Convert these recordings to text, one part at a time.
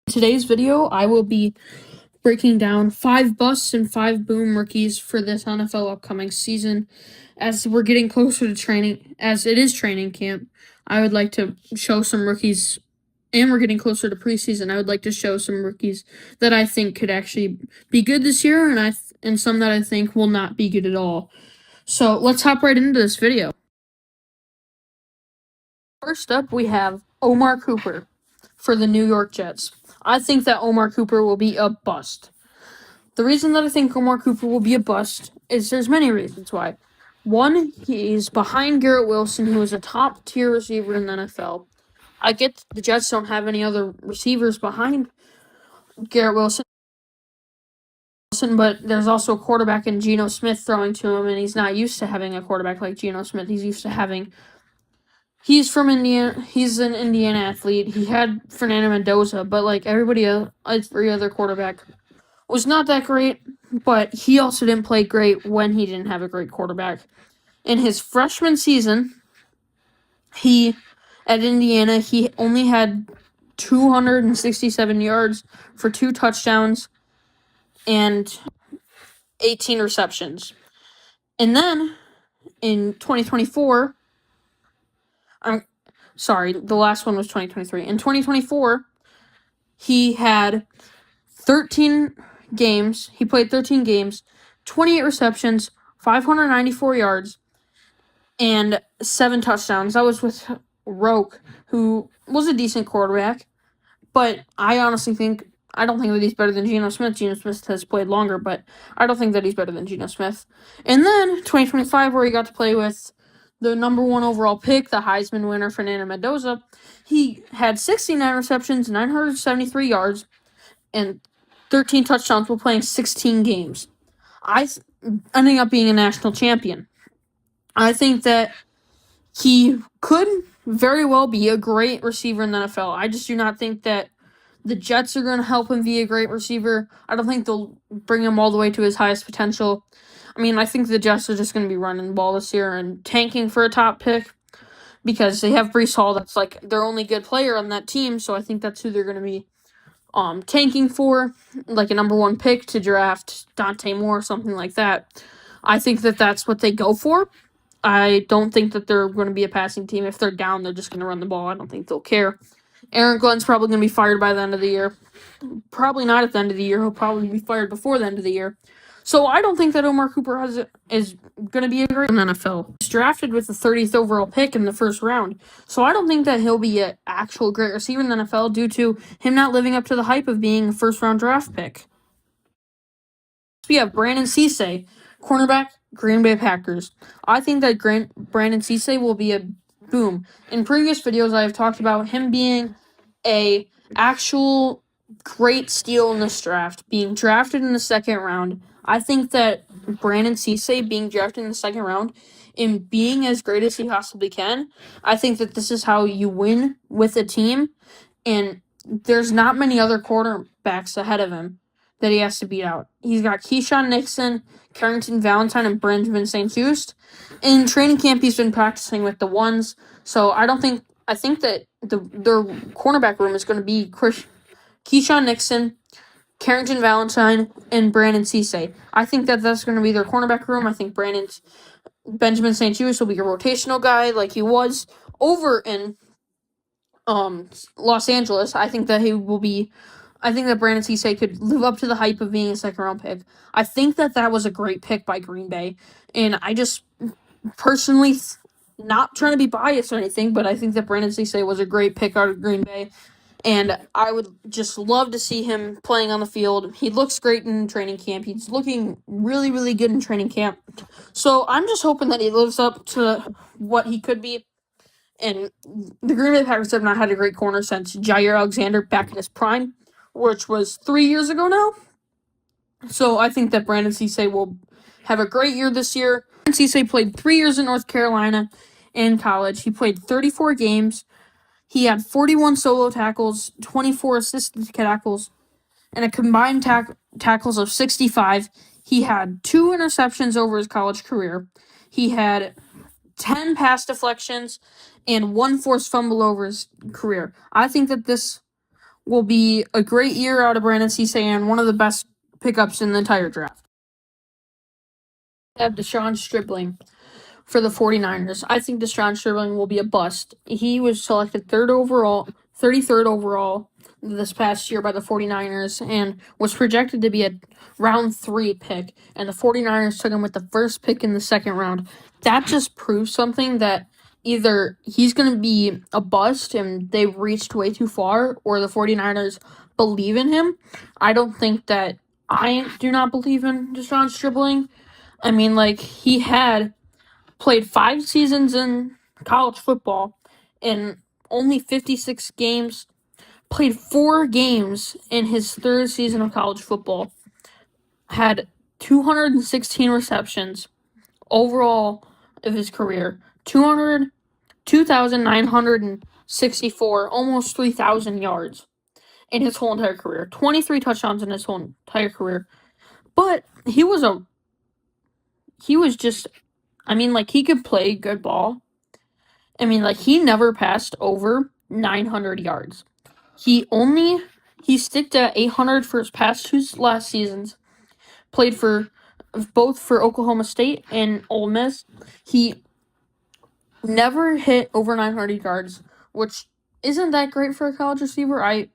Today's video, I will be breaking down 5 busts and 5 boom rookies for this NFL upcoming season. As we're getting closer to training, as it is training camp, I would like to show some rookies, and we're getting closer to preseason. I would like to show some rookies that I think could actually be good this year, and some that I think will not be good at all. So let's hop right into this video. First up, we have Omar Cooper for the New York Jets. I think that Omar Cooper will be a bust. The reason that I think Omar Cooper will be a bust is there's many reasons why. One, he's behind Garrett Wilson, who is a top-tier receiver in the NFL. I get the Jets don't have any other receivers behind Garrett Wilson, but there's also a quarterback in Geno Smith throwing to him, and he's not used to having a quarterback like Geno Smith. He's used to having... He's from Indiana. He's an Indiana athlete. He had Fernando Mendoza, but like every other quarterback was not that great, but he also didn't play great when he didn't have a great quarterback. In his freshman season, at Indiana, he only had 267 yards for 2 touchdowns and 18 receptions. And then in 2024, the last one was 2023. In 2024, he had 13 games. He played 13 games, 28 receptions, 594 yards, and 7 touchdowns. That was with Roque, who was a decent quarterback. But I don't think that he's better than Geno Smith. Geno Smith has played longer, but I don't think that he's better than Geno Smith. And then 2025, where he got to play with the number 1 overall pick, the Heisman winner, Fernando Mendoza, he had 69 receptions, 973 yards, and 13 touchdowns while playing 16 games. Ending up being a national champion. I think that he could very well be a great receiver in the NFL. I just do not think that the Jets are going to help him be a great receiver. I don't think they'll bring him all the way to his highest potential. I mean, I think the Jets are just going to be running the ball this year and tanking for a top pick because they have Breece Hall. That's like their only good player on that team, so I think that's who they're going to be tanking for, like a number 1 pick to draft Dante Moore, something like that. I think that that's what they go for. I don't think that they're going to be a passing team. If they're down, they're just going to run the ball. I don't think they'll care. Aaron Glenn's probably going to be fired by the end of the year. Probably not at the end of the year. He'll probably be fired before the end of the year. So I don't think that Omar Cooper is going to be a great in the NFL. He's drafted with the 30th overall pick in the first round. So I don't think that he'll be an actual great receiver in the NFL due to him not living up to the hype of being a first-round draft pick. We have Brandon Cisse, cornerback, Green Bay Packers. I think that Brandon Cisse will be a boom. In previous videos, I have talked about him being a actual great steal in this draft, being drafted in the 2nd round. I think that Brandon Cisse being drafted in the 2nd round and being as great as he possibly can, I think that this is how you win with a team, and there's not many other quarterbacks ahead of him that he has to beat out. He's got Keyshawn Nixon, Carrington Valentine, and Benjamin St-Juste. In training camp, he's been practicing with the ones, so I think that their cornerback room is going to be Keyshawn Nixon, Carrington Valentine, and Brandon Cisse. I think that that's going to be their cornerback room. I think Benjamin St-Juste will be a rotational guy like he was over in Los Angeles. I think that Brandon Cisse could live up to the hype of being a 2nd-round pick. I think that was a great pick by Green Bay, and I just personally, not trying to be biased or anything, but I think that Brandon Cisse was a great pick out of Green Bay, and I would just love to see him playing on the field. He looks great in training camp. He's looking really, really good in training camp. So I'm just hoping that he lives up to what he could be. And the Green Bay Packers have not had a great corner since Jair Alexander back in his prime, which was 3 years ago now. So I think that Brandon Cisse will have a great year this year. Brandon Cisse played 3 years in North Carolina in college. He played 34 games. He had 41 solo tackles, 24 assisted tackles, and a combined tackles of 65. He had 2 interceptions over his college career. He had 10 pass deflections and 1 forced fumble over his career. I think that this will be a great year out of Brandon Cisse and one of the best pickups in the entire draft. I have Deshaun Stribling for the 49ers. I think Deshaun Stribling will be a bust. He was selected 33rd overall this past year by the 49ers and was projected to be a round 3 pick, and the 49ers took him with the first pick in the second round. That just proves something, that either he's going to be a bust and they've reached way too far, or the 49ers believe in him. I don't think that I do not believe in Deshaun Stribling. I mean, like, he had played 5 seasons in college football in only 56 games, played 4 games in his 3rd season of college football, had 216 receptions overall of his career, 2,964, almost 3,000 yards in his whole entire career, 23 touchdowns in his whole entire career. But he was just, I mean, like, he could play good ball. I mean, like, he never passed over 900 yards. He sticked at 800 for his past 2 last seasons. Played for both for Oklahoma State and Ole Miss. He never hit over 900 yards, which isn't that great for a college receiver. I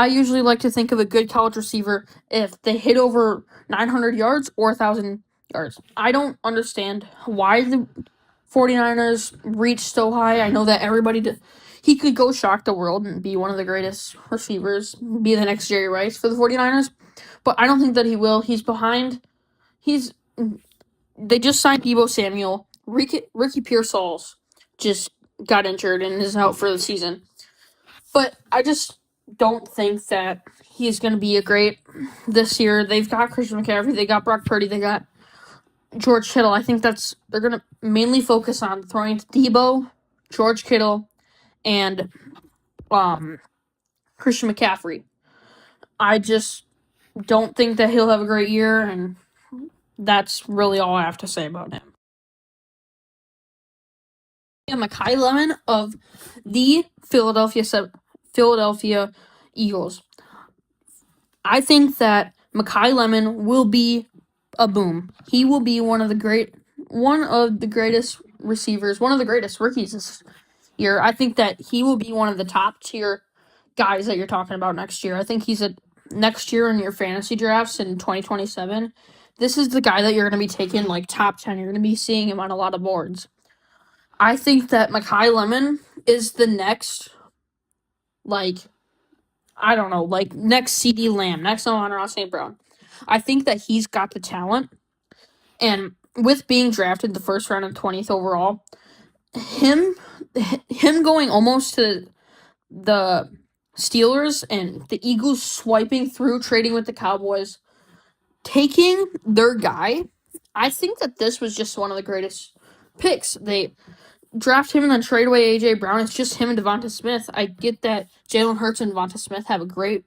usually like to think of a good college receiver if they hit over 900 yards or 1,000 yards. I don't understand why the 49ers reached so high. I know that he could go shock the world and be one of the greatest receivers, be the next Jerry Rice for the 49ers, but I don't think that he will. He's behind. They just signed Deebo Samuel. Ricky Pearsall just got injured and is out for the season. But I just don't think that he's going to be a great this year. They've got Christian McCaffrey. They got Brock Purdy. They got George Kittle. I think they're going to mainly focus on throwing to Deebo, George Kittle, and Christian McCaffrey. I just don't think that he'll have a great year, and that's really all I have to say about him. Mekhi Lemon of the Philadelphia Eagles. I think that Mekhi Lemon will be a boom. He will be one of the greatest receivers, one of the greatest rookies this year. I think that he will be one of the top tier guys that you're talking about next year. I think he's next year in your fantasy drafts in 2027. This is the guy that you're going to be taking like top 10. You're going to be seeing him on a lot of boards. I think that Mekhi Lemon is the next, next CeeDee Lamb, next Amon-Ra St. Brown. I think that he's got the talent, and with being drafted the first round of 20th overall, him going almost to the Steelers and the Eagles swiping through, trading with the Cowboys, taking their guy, I think that this was just one of the greatest picks. They draft him and then trade away A.J. Brown. It's just him and Devonta Smith. I get that Jalen Hurts and Devonta Smith have a great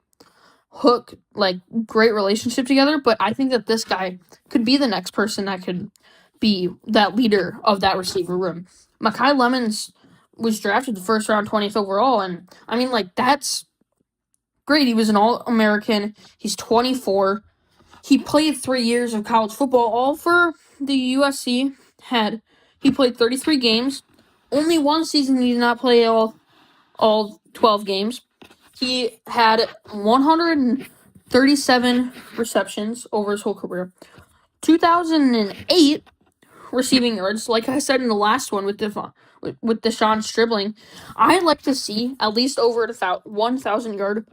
great relationship together, but I think that this guy could be the next person that could be that leader of that receiver room. Mekhi Lemons was drafted the first round, 20th overall, and I mean, like, that's great. He was an All-American. He's 24. He played 3 years of college football, all for the USC. He played 33 games. Only one season he did not play all 12 games. He had 137 receptions over his whole career. 2,008 receiving yards. Like I said in the last one with Deshaun Stribling, I'd like to see at least over a 1,000-yard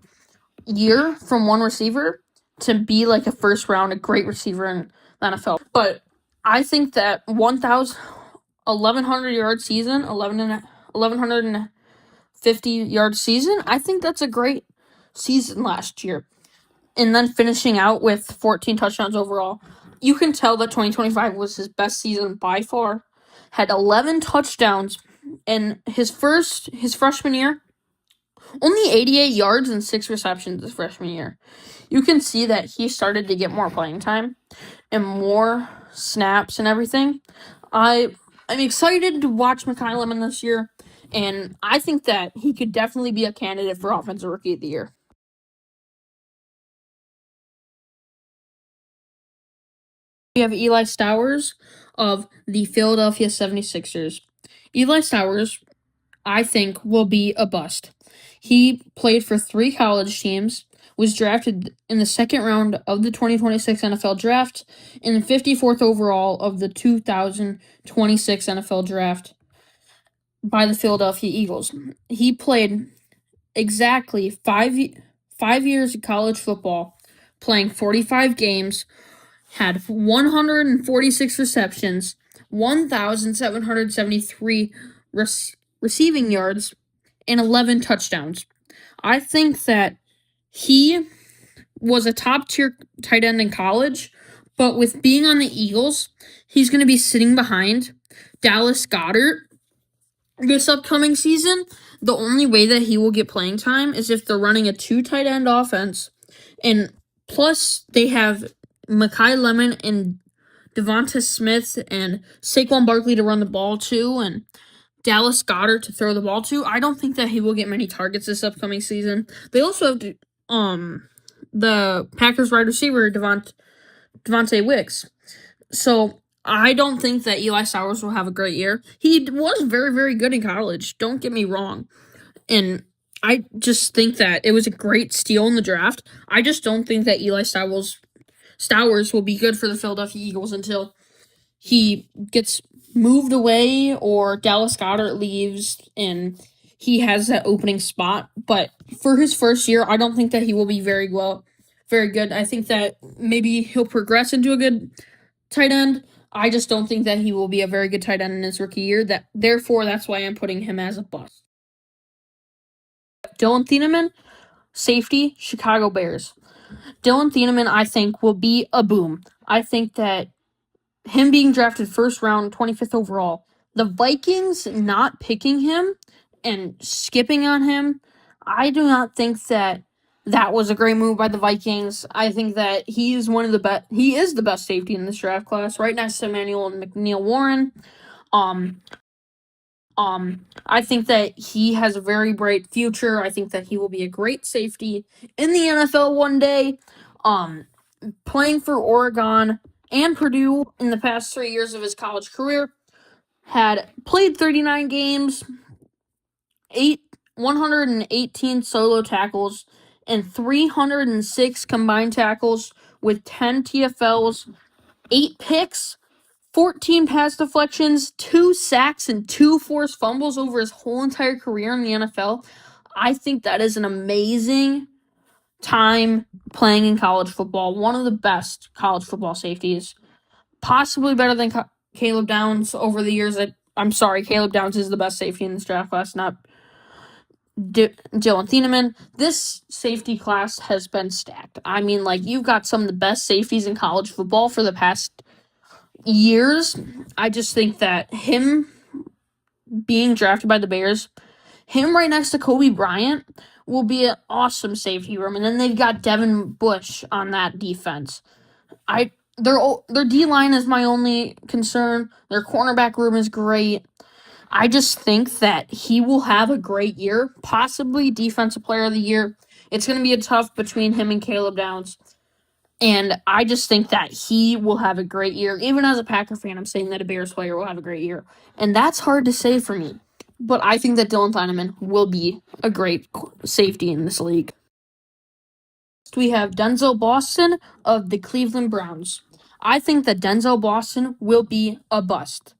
year from one receiver to be like a first round, a great receiver in the NFL. But I think that 1,100-yard season, 1,150-yard season, I think that's a great season last year. And then finishing out with 14 touchdowns overall. You can tell that 2025 was his best season by far. Had 11 touchdowns in his freshman year. Only 88 yards and 6 receptions his freshman year. You can see that he started to get more playing time and more snaps and everything. I'm excited to watch Mekhi Lemon this year, and I think that he could definitely be a candidate for Offensive Rookie of the Year. We have Eli Stowers of the Philadelphia 76ers. Eli Stowers, I think, will be a bust. He played for 3 college teams, was drafted in the second round of the 2026 NFL Draft, and 54th overall of the 2026 NFL Draft by the Philadelphia Eagles. He played exactly 5 years of college football, playing 45 games, had 146 receptions, 1,773 receiving yards, and 11 touchdowns. I think that he was a top-tier tight end in college, but with being on the Eagles, he's going to be sitting behind Dallas Goedert this upcoming season. The only way that he will get playing time is if they're running a 2 tight end offense, and plus they have Mekhi Lemon and Devonta Smith and Saquon Barkley to run the ball to, and Dallas Goedert to throw the ball to. I don't think that he will get many targets this upcoming season. They also have the Packers wide receiver Devontae Wicks. So I don't think that Eli Stowers will have a great year. He was very, very good in college. Don't get me wrong. And I just think that it was a great steal in the draft. I just don't think that Eli Stowers will be good for the Philadelphia Eagles until he gets moved away or Dallas Goedert leaves and he has that opening spot. But for his first year, I don't think that he will be very good. I think that maybe he'll progress into a good tight end. I just don't think that he will be a very good tight end in his rookie year. Therefore, that's why I'm putting him as a bust. Dylan Thieneman, safety, Chicago Bears. Dylan Thieneman, I think, will be a boom. I think that him being drafted first round, 25th overall, the Vikings not picking him and skipping on him, I do not think that was a great move by the Vikings. I think that he is the best safety in this draft class, right next to Emmanuel and McNeil Warren. I think that he has a very bright future. I think that he will be a great safety in the NFL one day. Playing for Oregon and Purdue in the past 3 years of his college career, had played 39 games, 118 solo tackles, and 306 combined tackles with 10 TFLs, 8 picks, 14 pass deflections, 2 sacks, and 2 forced fumbles over his whole entire career in the NFL. I think that is an amazing time playing in college football. One of the best college football safeties. Possibly better than Caleb Downs over the years. I'm sorry, Caleb Downs is the best safety in this draft class, not Dylan Thieneman. This safety class has been stacked. I mean, you've got some of the best safeties in college football for the past years. I just think that him being drafted by the Bears, him right next to Kobe Bryant, will be an awesome safety room. And then they've got Devin Bush on that defense. Their D-line is my only concern. Their cornerback room is great. I just think that he will have a great year, possibly Defensive Player of the Year. It's going to be a tough between him and Caleb Downs. And I just think that he will have a great year. Even as a Packer fan, I'm saying that a Bears player will have a great year. And that's hard to say for me. But I think that Dylan Thieneman will be a great safety in this league. Next, we have Denzel Boston of the Cleveland Browns. I think that Denzel Boston will be a bust.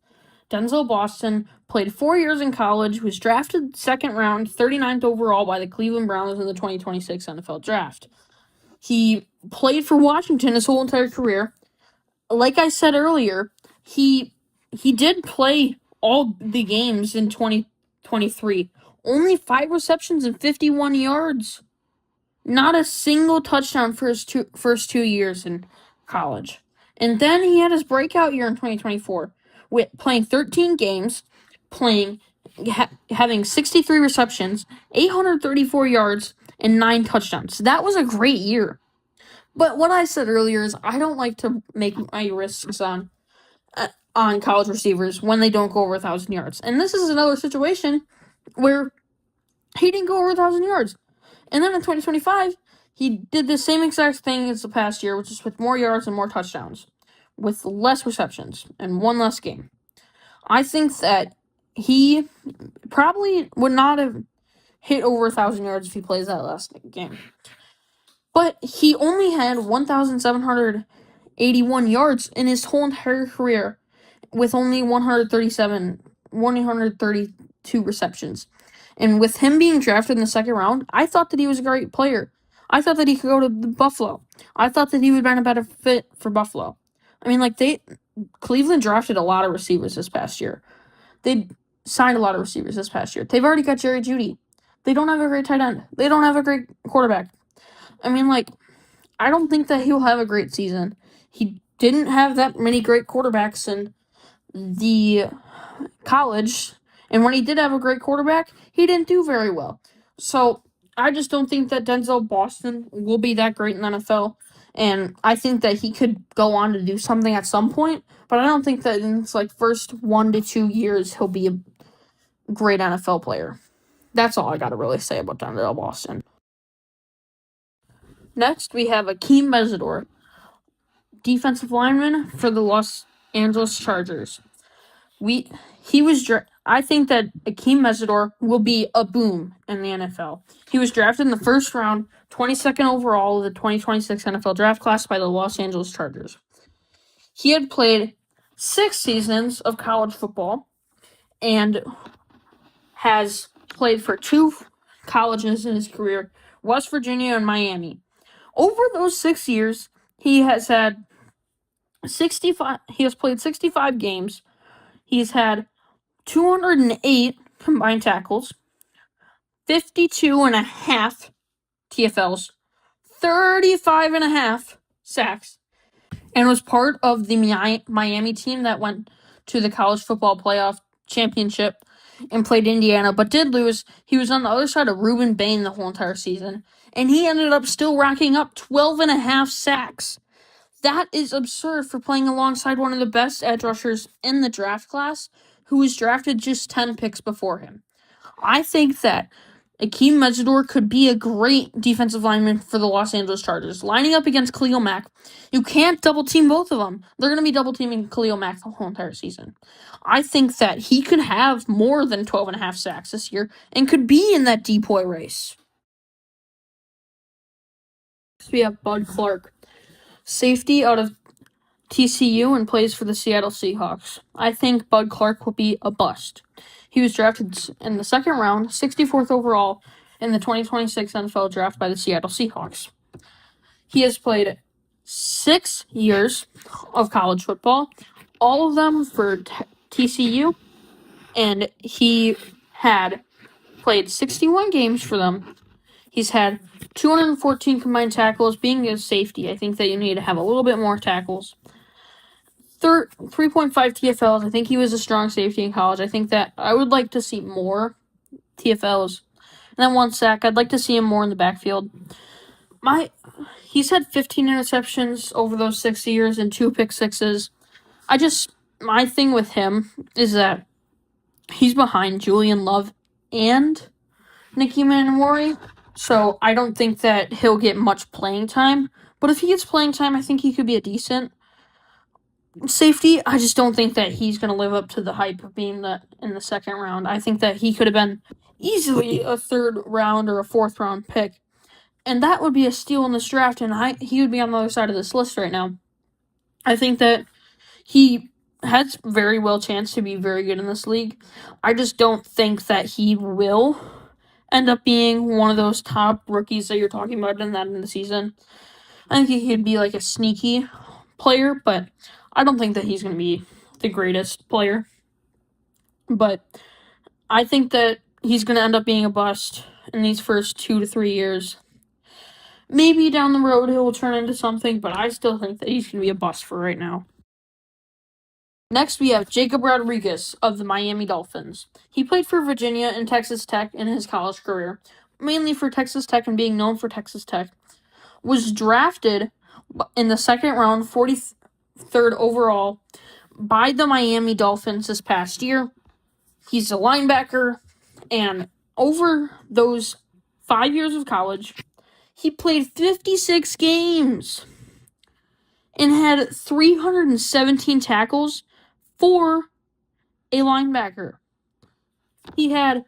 Denzel Boston played 4 years in college, was drafted second round, 39th overall by the Cleveland Browns in the 2026 NFL Draft. He played for Washington his whole entire career. Like I said earlier, he did play all the games in 2023. Only 5 receptions and 51 yards. Not a single touchdown for his first 2 years in college. And then he had his breakout year in 2024 with playing 13 games, having 63 receptions, 834 yards, and 9 touchdowns. That was a great year. But what I said earlier is I don't like to make my risks on college receivers when they don't go over 1,000 yards. And this is another situation where he didn't go over 1,000 yards. And then in 2025, he did the same exact thing as the past year, which is with more yards and more touchdowns. with less receptions and one less game. I think that he probably would not have hit over 1,000 yards if he plays that last game. But he only had 1,781 yards in his whole entire career with only 132 receptions. And with him being drafted in the second round, I thought that he was a great player. I thought that he could go to Buffalo. I thought that he would have been a better fit for Buffalo. I mean, Cleveland drafted a lot of receivers this past year. They signed a lot of receivers this past year. They've already got Jerry Jeudy. They don't have a great tight end. They don't have a great quarterback. I mean, I don't think that he'll have a great season. He didn't have that many great quarterbacks in the college, and when he did have a great quarterback, he didn't do very well. So I just don't think that Denzel Boston will be that great in the NFL, and I think that he could go on to do something at some point, but I don't think that in his first 1 to 2 years he'll be a great NFL player. That's all I gotta really say about Denzel Boston. Next, we have Akeem Mesidor, defensive lineman for the Los Angeles Chargers. I think that Akeem Mesidor will be a boom in the NFL. He was drafted in the first round, 22nd overall of the 2026 NFL draft class by the Los Angeles Chargers. He had played 6 seasons of college football and has played for 2 colleges in his career, West Virginia and Miami. Over those 6 years, he has played 65 games. He's had 208 combined tackles, 52 and a half TFLs, 35 and a half sacks, and was part of the Miami team that went to the college football playoff championship and played Indiana, but did lose. He was on the other side of Reuben Bain the whole entire season, and he ended up still racking up 12 and a half sacks. That is absurd for playing alongside one of the best edge rushers in the draft class, who was drafted just 10 picks before him. I think that Akeem Mesidor could be a great defensive lineman for the Los Angeles Chargers. Lining up against Khalil Mack, you can't double-team both of them. They're going to be double-teaming Khalil Mack the whole entire season. I think that he could have more than 12 and a half sacks this year and could be in that depoy race. We have Bud Clark, safety out of TCU and plays for the Seattle Seahawks. I think Bud Clark will be a bust. He was drafted in the second round, 64th overall in the 2026 NFL draft by the Seattle Seahawks. He has played 6 years of college football, all of them for TCU, and he had played 61 games for them. He's had 214 combined tackles. Being a safety, I think that you need to have a little bit more tackles. 3.5 TFLs. I think he was a strong safety in college. I think that I would like to see more TFLs. And then 1 sack. I'd like to see him more in the backfield. He's had 15 interceptions over those 6 years and 2 pick sixes. My thing with him is that he's behind Julian Love and Nicky Manwari, so I don't think that he'll get much playing time. But if he gets playing time, I think he could be a decent safety. I just don't think that he's going to live up to the hype of being in the second round. I think that he could have been easily a 3rd round or a 4th round pick, and that would be a steal in this draft, and he would be on the other side of this list right now. I think that he has very well chance to be very good in this league. I just don't think that he will end up being one of those top rookies that you're talking about in the season. I think he could be a sneaky player, but I don't think that he's going to be the greatest player. But I think that he's going to end up being a bust in these first 2 to 3 years. Maybe down the road he will turn into something, but I still think that he's going to be a bust for right now. Next, we have Jacob Rodriguez of the Miami Dolphins. He played for Virginia and Texas Tech in his college career, mainly for Texas Tech and being known for Texas Tech. Was drafted in the second round, 43rd overall, by the Miami Dolphins this past year. He's a linebacker, and over those 5 years of college, he played 56 games. and had 317 tackles for a linebacker. He had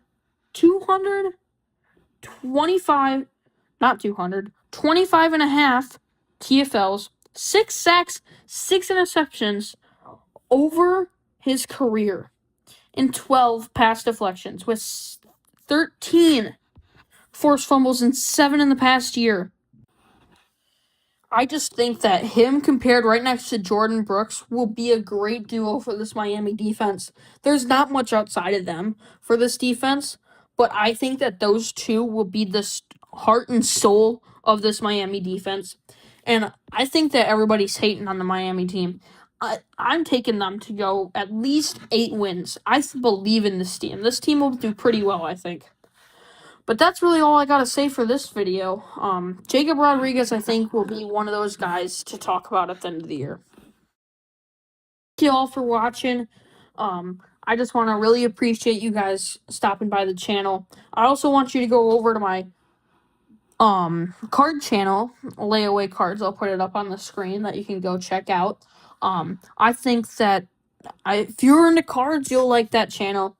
25 and a half TFLs, 6 sacks, 6 interceptions over his career, and 12 pass deflections, with 13 forced fumbles and 7 in the past year. I just think that him compared right next to Jordan Brooks will be a great duo for this Miami defense. There's not much outside of them for this defense, but I think that those two will be the heart and soul of this Miami defense. And I think that everybody's hating on the Miami team. I'm taking them to go at least 8 wins. I believe in this team. This team will do pretty well, I think. But that's really all I gotta say for this video. Jacob Rodriguez, I think, will be one of those guys to talk about at the end of the year. Thank you all for watching. I just want to really appreciate you guys stopping by the channel. I also want you to go over to my card channel, layaway cards. I'll put it up on the screen that you can go check out. I think that if you're into cards, you'll like that channel.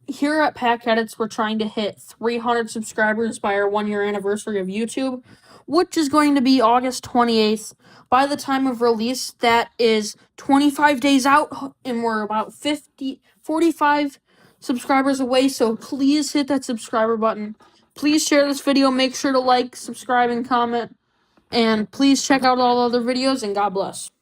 Here at Pack Edits, we're trying to hit 300 subscribers by our 1-year anniversary of YouTube, which is going to be August 28th. By the time of release, that is 25 days out, and we're about 45 subscribers away, so please hit that subscriber button. Please share this video, make sure to like, subscribe, and comment, and please check out all other videos, and God bless.